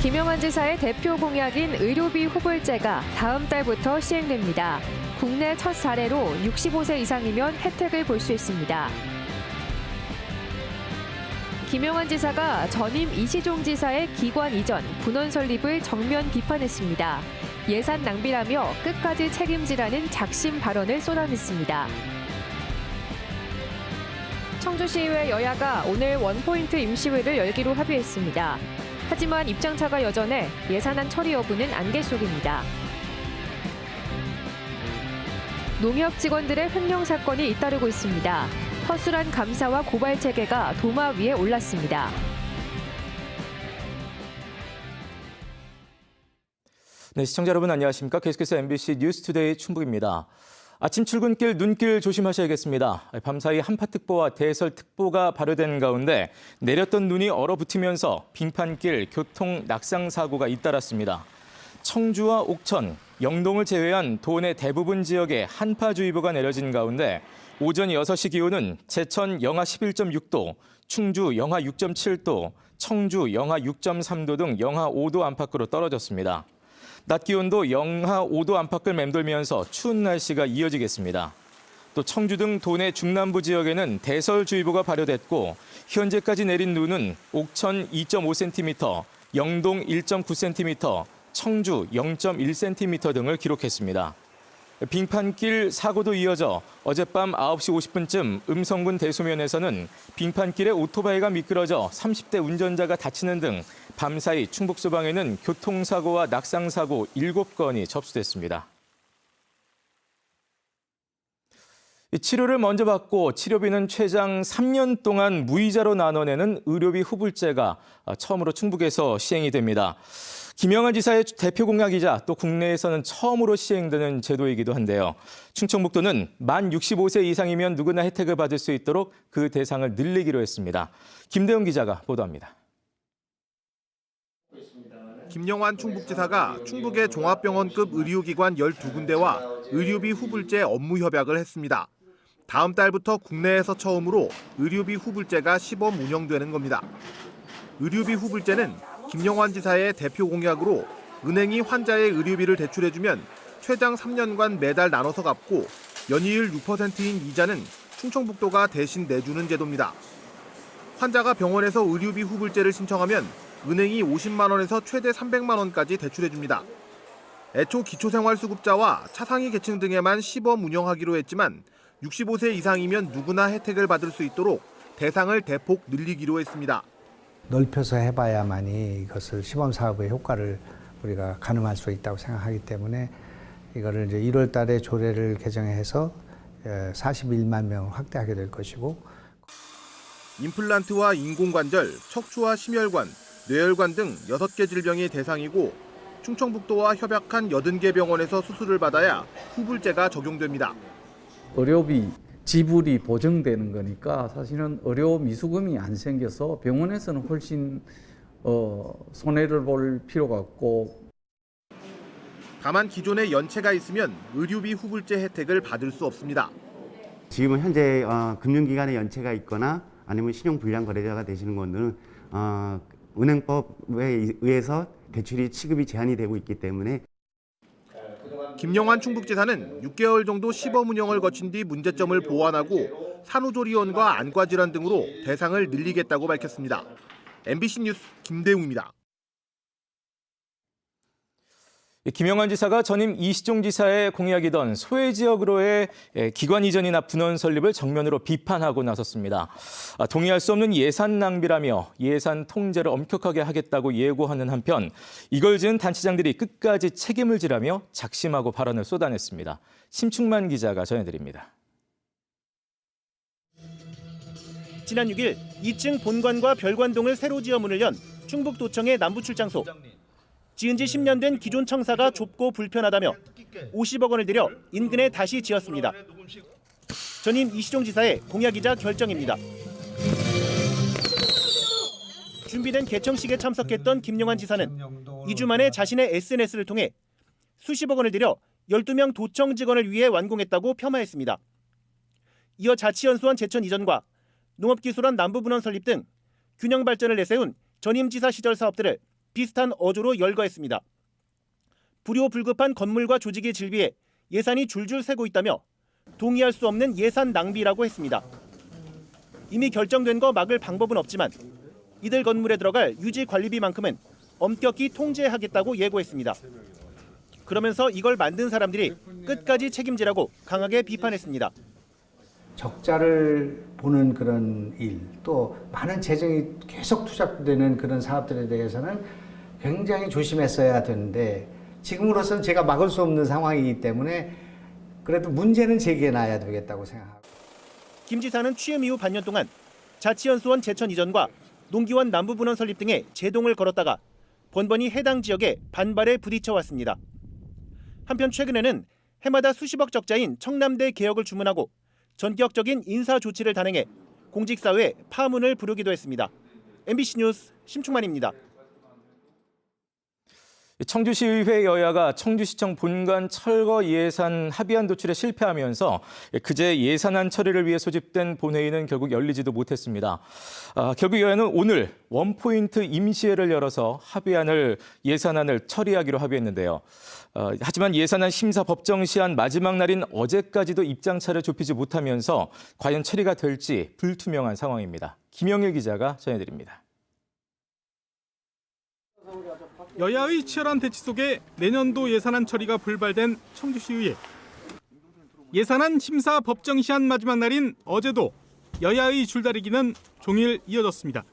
김영환 지사의 대표 공약인 의료비 후불제가 다음 달부터 시행됩니다. 국내 첫 사례로 65세 이상이면 혜택을 볼 수 있습니다. 김영환 지사가 전임 이시종 지사의 기관 이전, 분원 설립을 정면 비판했습니다. 예산 낭비라며 끝까지 책임지라는 작심 발언을 쏟아냈습니다. 청주시의회 여야가 오늘 원포인트 임시회를 열기로 합의했습니다. 하지만 입장차가 여전해 예산안 처리 여부는 안개 속입니다. 농협 직원들의 횡령 사건이 잇따르고 있습니다. 허술한 감사와 고발 체계가 도마 위에 올랐습니다. 네, 시청자 여러분 안녕하십니까? 계속해서 MBC 뉴스투데이 충북입니다. 아침 출근길 눈길 조심하셔야겠습니다. 밤사이 한파특보와 대설특보가 발효된 가운데 내렸던 눈이 얼어붙으면서 빙판길 교통 낙상 사고가 잇따랐습니다. 청주와 옥천, 영동을 제외한 도내 대부분 지역에 한파주의보가 내려진 가운데 오전 6시 기온은 제천 영하 11.6도, 충주 영하 6.7도, 청주 영하 6.3도 등 영하 5도 안팎으로 떨어졌습니다. 낮 기온도 영하 5도 안팎을 맴돌면서 추운 날씨가 이어지겠습니다. 또 청주 등 도내 중남부 지역에는 대설주의보가 발효됐고 현재까지 내린 눈은 옥천 2.5cm, 영동 1.9cm, 청주 0.1cm 등을 기록했습니다. 빙판길 사고도 이어져 어젯밤 9시 50분쯤 음성군 대소면에서는 빙판길에 오토바이가 미끄러져 30대 운전자가 다치는 등 밤사이 충북소방에는 교통사고와 낙상사고 7건이 접수됐습니다. 치료를 먼저 받고 치료비는 최장 3년 동안 무이자로 나눠내는 의료비 후불제가 처음으로 충북에서 시행이 됩니다. 김영환 지사의 대표 공약이자 또 국내에서는 처음으로 시행되는 제도이기도 한데요. 충청북도는 만 65세 이상이면 누구나 혜택을 받을 수 있도록 그 대상을 늘리기로 했습니다. 김대웅 기자가 보도합니다. 김영환 충북지사가 충북의 종합병원급 의료기관 12군데와 의료비 후불제 업무 협약을 했습니다. 다음 달부터 국내에서 처음으로 의료비 후불제가 시범 운영되는 겁니다. 의료비 후불제는 김영환 지사의 대표 공약으로 은행이 환자의 의료비를 대출해주면 최장 3년간 매달 나눠서 갚고 연이율 6%인 이자는 충청북도가 대신 내주는 제도입니다. 환자가 병원에서 의료비 후불제를 신청하면 은행이 50만 원에서 최대 300만 원까지 대출해줍니다. 애초 기초생활수급자와 차상위 계층 등에만 시범 운영하기로 했지만 65세 이상이면 누구나 혜택을 받을 수 있도록 대상을 대폭 늘리기로 했습니다. 넓혀서 해봐야만이 이것을 시범 사업의 효과를 우리가 가늠할 수 있다고 생각하기 때문에 이거를 이제 1월 달에 조례를 개정해서 41만 명을 확대하게 될 것이고, 임플란트와 인공관절, 척추와 심혈관, 뇌혈관 등 6개 질병이 대상이고 충청북도와 협약한 80개 병원에서 수술을 받아야 후불제가 적용됩니다. 의료비 지불이 보정되는 거니까 사실은 의료 미수금이 안 생겨서 병원에서는 훨씬 손해를 볼 필요가 없고. 다만 기존에 연체가 있으면 의료비 후불제 혜택을 받을 수 없습니다. 지금은 현재 금융기관에 연체가 있거나 아니면 신용불량 거래자가 되시는 분들은 은행법에 의해서 대출이 취급이 제한이 되고 있기 때문에 김영환 충북지사는 6개월 정도 시범 운영을 거친 뒤 문제점을 보완하고 산후조리원과 안과질환 등으로 대상을 늘리겠다고 밝혔습니다. MBC 뉴스 김대웅입니다. 김영환 지사가 전임 이시종 지사의 공약이던 소외 지역으로의 기관 이전이나 분원 설립을 정면으로 비판하고 나섰습니다. 동의할 수 없는 예산 낭비라며 예산 통제를 엄격하게 하겠다고 예고하는 한편 이걸 지은 단체장들이 끝까지 책임을 지라며 작심하고 발언을 쏟아냈습니다. 심충만 기자가 전해드립니다. 지난 6일 2층 본관과 별관동을 새로 지어 문을 연 충북도청의 남부출장소. 지은 지 10년 된 기존 청사가 좁고 불편하다며 50억 원을 들여 인근에 다시 지었습니다. 전임 이시종 지사의 공약이자 결정입니다. 준비된 개청식에 참석했던 김영환 지사는 2주 만에 자신의 SNS를 통해 수십억 원을 들여 12명 도청 직원을 위해 완공했다고 폄하했습니다. 이어 자치연수원 제천 이전과 농업기술원 남부분원 설립 등 균형 발전을 내세운 전임 지사 시절 사업들을 비슷한 어조로 열거했습니다. 불효불급한 건물과 조직의 질비에 예산이 줄줄 새고 있다며 동의할 수 없는 예산 낭비라고 했습니다. 이미 결정된 거 막을 방법은 없지만 이들 건물에 들어갈 유지 관리비만큼은 엄격히 통제하겠다고 예고했습니다. 그러면서 이걸 만든 사람들이 끝까지 책임지라고 강하게 비판했습니다. 적자를 보는 그런 일, 또 많은 재정이 계속 투자되는 그런 사업들에 대해서는 굉장히 조심했어야 되는데 지금으로서는 제가 막을 수 없는 상황이기 때문에 그래도 문제는 제기해놔야 되겠다고 생각합니다. 김 지사는 취임 이후 반년 동안 자치연수원 제천 이전과 농기원 남부분원 설립 등의 제동을 걸었다가 번번이 해당 지역에 반발에 부딪혀 왔습니다. 한편 최근에는 해마다 수십억 적자인 청남대 개혁을 주문하고 전격적인 인사 조치를 단행해 공직사회에 파문을 부르기도 했습니다. MBC 뉴스 심충만입니다. 청주시의회 여야가 청주시청 본관 철거 예산 합의안 도출에 실패하면서 그제 예산안 처리를 위해 소집된 본회의는 결국 열리지도 못했습니다. 결국 여야는 오늘 원포인트 임시회를 열어서 예산안을 처리하기로 합의했는데요. 하지만 예산안 심사 법정 시한 마지막 날인 어제까지도 입장차를 좁히지 못하면서 과연 처리가 될지 불투명한 상황입니다. 김영일 기자가 전해드립니다. 여야의 치열한 대치 속에 내년도 예산안 처리가 불발된 청주시의회. 예산안 심사 법정 시한 마지막 날인 어제도 여야의 줄다리기는 종일 이어졌습니다.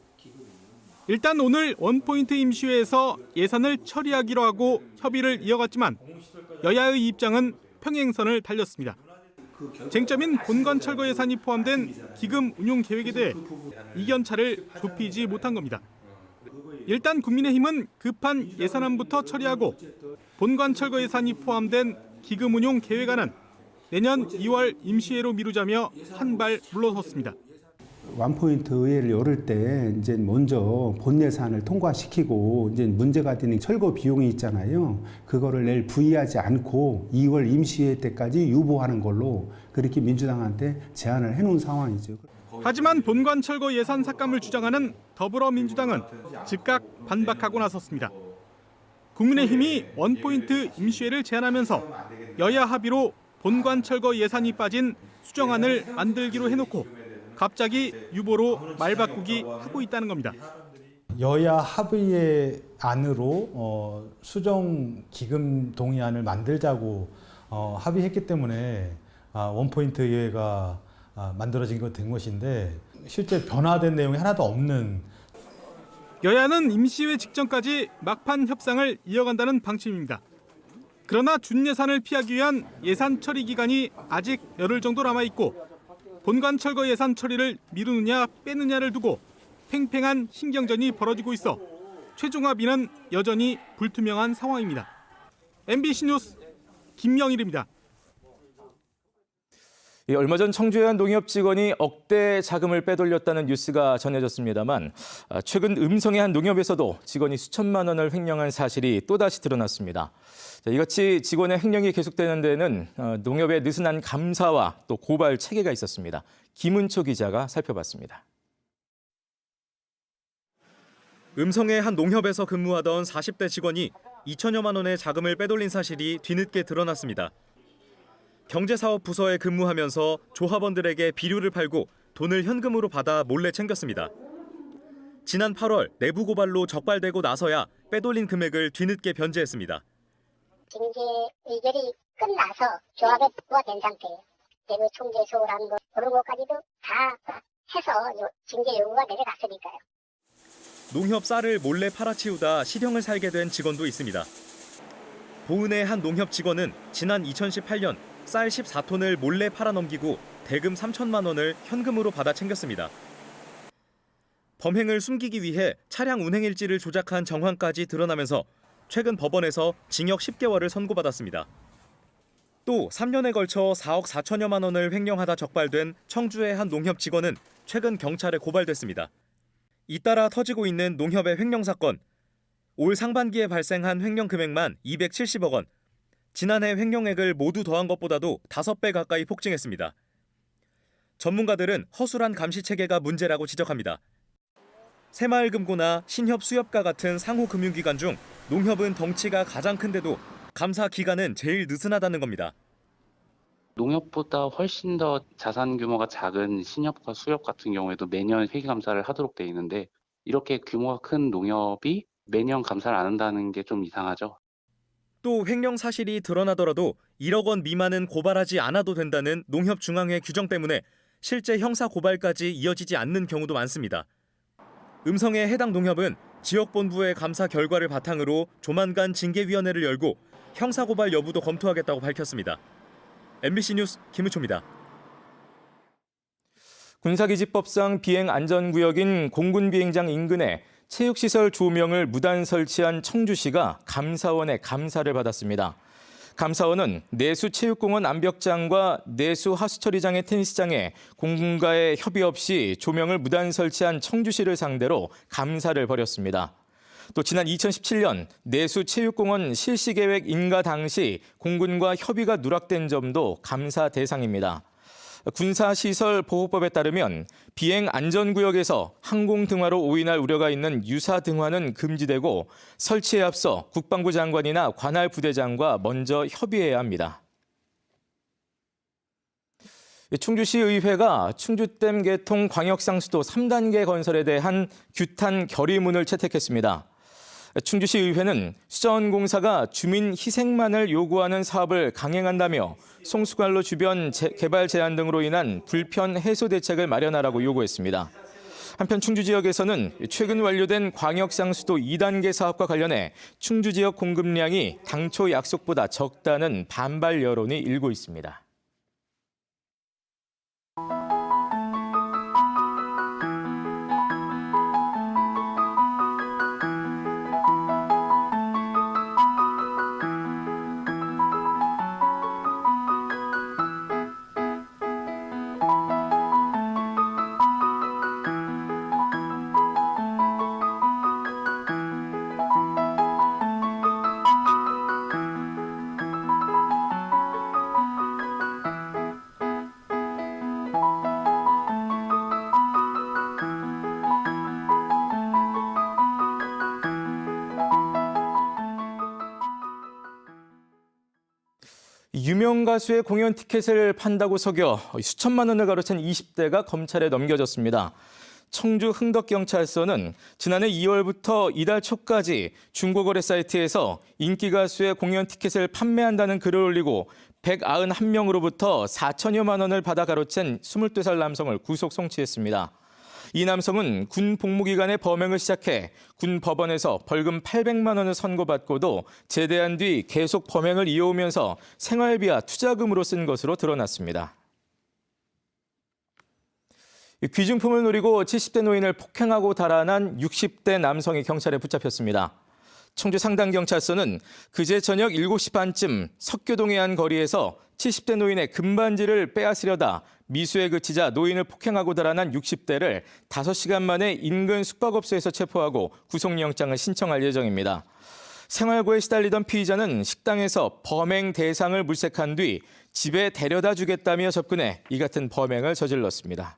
일단 오늘 원포인트 임시회에서 예산을 처리하기로 하고 협의를 이어갔지만 여야의 입장은 평행선을 달렸습니다. 쟁점인 본관 철거 예산이 포함된 기금 운용 계획에 대해 이견차를 좁히지 못한 겁니다. 일단 국민의힘은 급한 예산안부터 처리하고 본관 철거 예산이 포함된 기금 운용 계획안은 내년 2월 임시회로 미루자며 한 발 물러섰습니다. 원포인트 의회를 열을 때 이제 먼저 본 예산을 통과시키고 이제 문제가 되는 철거 비용이 있잖아요. 그거를 내일 부의하지 않고 2월 임시회 때까지 유보하는 걸로 그렇게 민주당한테 제안을 해놓은 상황이죠. 하지만 본관 철거 예산 삭감을 주장하는 더불어민주당은 즉각 반박하고 나섰습니다. 국민의힘이 원포인트 임시회를 제안하면서 여야 합의로 본관 철거 예산이 빠진 수정안을 만들기로 해놓고 갑자기 유보로 말 바꾸기 하고 있다는 겁니다. 여야 합의의 안으로 수정 기금 동의안을 만들자고 합의했기 때문에 원포인트 의회가 만들어진 된 것인데 실제 변화된 내용이 하나도 없는. 여야는 임시회 직전까지 막판 협상을 이어간다는 방침입니다. 그러나 준예산을 피하기 위한 예산 처리 기간이 아직 열흘 정도 남아있고 본관 철거 예산 처리를 미루느냐 빼느냐를 두고 팽팽한 신경전이 벌어지고 있어 최종 합의는 여전히 불투명한 상황입니다. MBC 뉴스 김영일입니다. 얼마 전 청주의 한 농협 직원이 억대 자금을 빼돌렸다는 뉴스가 전해졌습니다만 최근 음성의 한 농협에서도 직원이 수천만 원을 횡령한 사실이 또다시 드러났습니다. 이같이 직원의 횡령이 계속되는 데는 농협의 느슨한 감사와 또 고발 체계가 있었습니다. 김은초 기자가 살펴봤습니다. 음성의 한 농협에서 근무하던 40대 직원이 2천여만 원의 자금을 빼돌린 사실이 뒤늦게 드러났습니다. 경제사업 부서에 근무하면서 조합원들에게 비료를 팔고 돈을 현금으로 받아 몰래 챙겼습니다. 지난 8월 내부 고발로 적발되고 나서야 빼돌린 금액을 뒤늦게 변제했습니다. 징계 의결이 끝나서 조합에 부과된 상태예요. 내부 총재 소홀한 거 그런 것까지도 다 해서 징계 요구가 내려갔으니까요. 농협 쌀을 몰래 팔아치우다 실형을 살게 된 직원도 있습니다. 보은의 한 농협 직원은 지난 2018년 쌀 14톤을 몰래 팔아넘기고 대금 3천만 원을 현금으로 받아 챙겼습니다. 범행을 숨기기 위해 차량 운행일지를 조작한 정황까지 드러나면서 최근 법원에서 징역 10개월을 선고받았습니다. 또 3년에 걸쳐 4억 4천여만 원을 횡령하다 적발된 청주의 한 농협 직원은 최근 경찰에 고발됐습니다. 잇따라 터지고 있는 농협의 횡령 사건. 올 상반기에 발생한 횡령 금액만 270억 원. 지난해 횡령액을 모두 더한 것보다도 5배 가까이 폭증했습니다. 전문가들은 허술한 감시 체계가 문제라고 지적합니다. 새마을금고나 신협수협과 같은 상호금융기관 중 농협은 덩치가 가장 큰데도 감사 기간은 제일 느슨하다는 겁니다. 농협보다 훨씬 더 자산 규모가 작은 신협과 수협 같은 경우에도 매년 회계감사를 하도록 돼 있는데 이렇게 규모가 큰 농협이 매년 감사를 안 한다는 게 좀 이상하죠. 또 횡령 사실이 드러나더라도 1억 원 미만은 고발하지 않아도 된다는 농협중앙회 규정 때문에 실제 형사 고발까지 이어지지 않는 경우도 많습니다. 음성의 해당 농협은 지역본부의 감사 결과를 바탕으로 조만간 징계위원회를 열고 형사고발 여부도 검토하겠다고 밝혔습니다. MBC 뉴스 김우초입니다. 군사기지법상 비행안전구역인 공군비행장 인근에 체육시설 조명을 무단 설치한 청주시가 감사원의 감사를 받았습니다. 감사원은 내수체육공원 암벽장과 내수하수처리장의 테니스장에 공군과의 협의 없이 조명을 무단 설치한 청주시를 상대로 감사를 벌였습니다. 또 지난 2017년 내수체육공원 실시계획 인가 당시 공군과 협의가 누락된 점도 감사 대상입니다. 군사시설보호법에 따르면 비행안전구역에서 항공등화로 오인할 우려가 있는 유사등화는 금지되고 설치에 앞서 국방부 장관이나 관할 부대장과 먼저 협의해야 합니다. 충주시의회가 충주댐 개통 광역상수도 3단계 건설에 대한 규탄 결의문을 채택했습니다. 충주시의회는 수자원공사가 주민 희생만을 요구하는 사업을 강행한다며 송수관로 주변 개발 제한 등으로 인한 불편 해소 대책을 마련하라고 요구했습니다. 한편 충주 지역에서는 최근 완료된 광역상수도 2단계 사업과 관련해 충주 지역 공급량이 당초 약속보다 적다는 반발 여론이 일고 있습니다. 유명 가수의 공연 티켓을 판다고 속여 수천만 원을 가로챈 20대가 검찰에 넘겨졌습니다. 청주 흥덕경찰서는 지난해 2월부터 이달 초까지 중고거래 사이트에서 인기 가수의 공연 티켓을 판매한다는 글을 올리고 191명으로부터 4천여만 원을 받아 가로챈 22살 남성을 구속 송치했습니다. 이 남성은 군 복무기간에 범행을 시작해 군 법원에서 벌금 800만 원을 선고받고도 제대한 뒤 계속 범행을 이어오면서 생활비와 투자금으로 쓴 것으로 드러났습니다. 귀중품을 노리고 70대 노인을 폭행하고 달아난 60대 남성이 경찰에 붙잡혔습니다. 청주 상당경찰서는 그제 저녁 7시 반쯤 석교동의 한 거리에서 70대 노인의 금반지를 빼앗으려다 미수에 그치자 노인을 폭행하고 달아난 60대를 5시간 만에 인근 숙박업소에서 체포하고 구속영장을 신청할 예정입니다. 생활고에 시달리던 피의자는 식당에서 범행 대상을 물색한 뒤 집에 데려다 주겠다며 접근해 이 같은 범행을 저질렀습니다.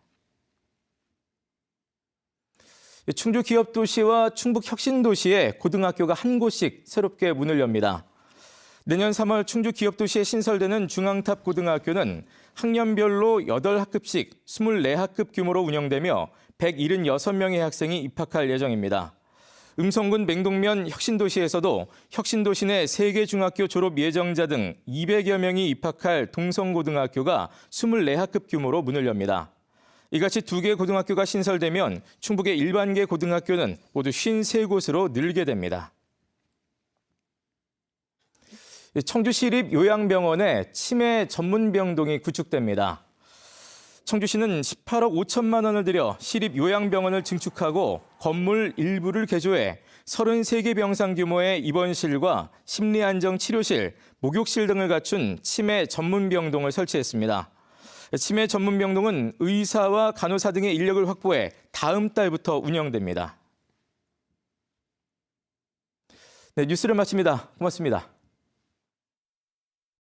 충주 기업도시와 충북 혁신도시에 고등학교가 한 곳씩 새롭게 문을 엽니다. 내년 3월 충주 기업도시에 신설되는 중앙탑 고등학교는 학년별로 8학급씩 24학급 규모로 운영되며 176명의 학생이 입학할 예정입니다. 음성군 맹동면 혁신도시에서도 혁신도시 내 3개 중학교 졸업 예정자 등 200여 명이 입학할 동성고등학교가 24학급 규모로 문을 엽니다. 이같이 2개 고등학교가 신설되면 충북의 일반계 고등학교는 모두 53곳으로 늘게 됩니다. 청주시립 요양병원에 치매 전문병동이 구축됩니다. 청주시는 18억 5천만 원을 들여 시립 요양병원을 증축하고 건물 일부를 개조해 33개 병상 규모의 입원실과 심리안정치료실, 목욕실 등을 갖춘 치매 전문병동을 설치했습니다. 치매 전문병동은 의사와 간호사 등의 인력을 확보해 다음 달부터 운영됩니다. 네, 뉴스를 마칩니다. 고맙습니다.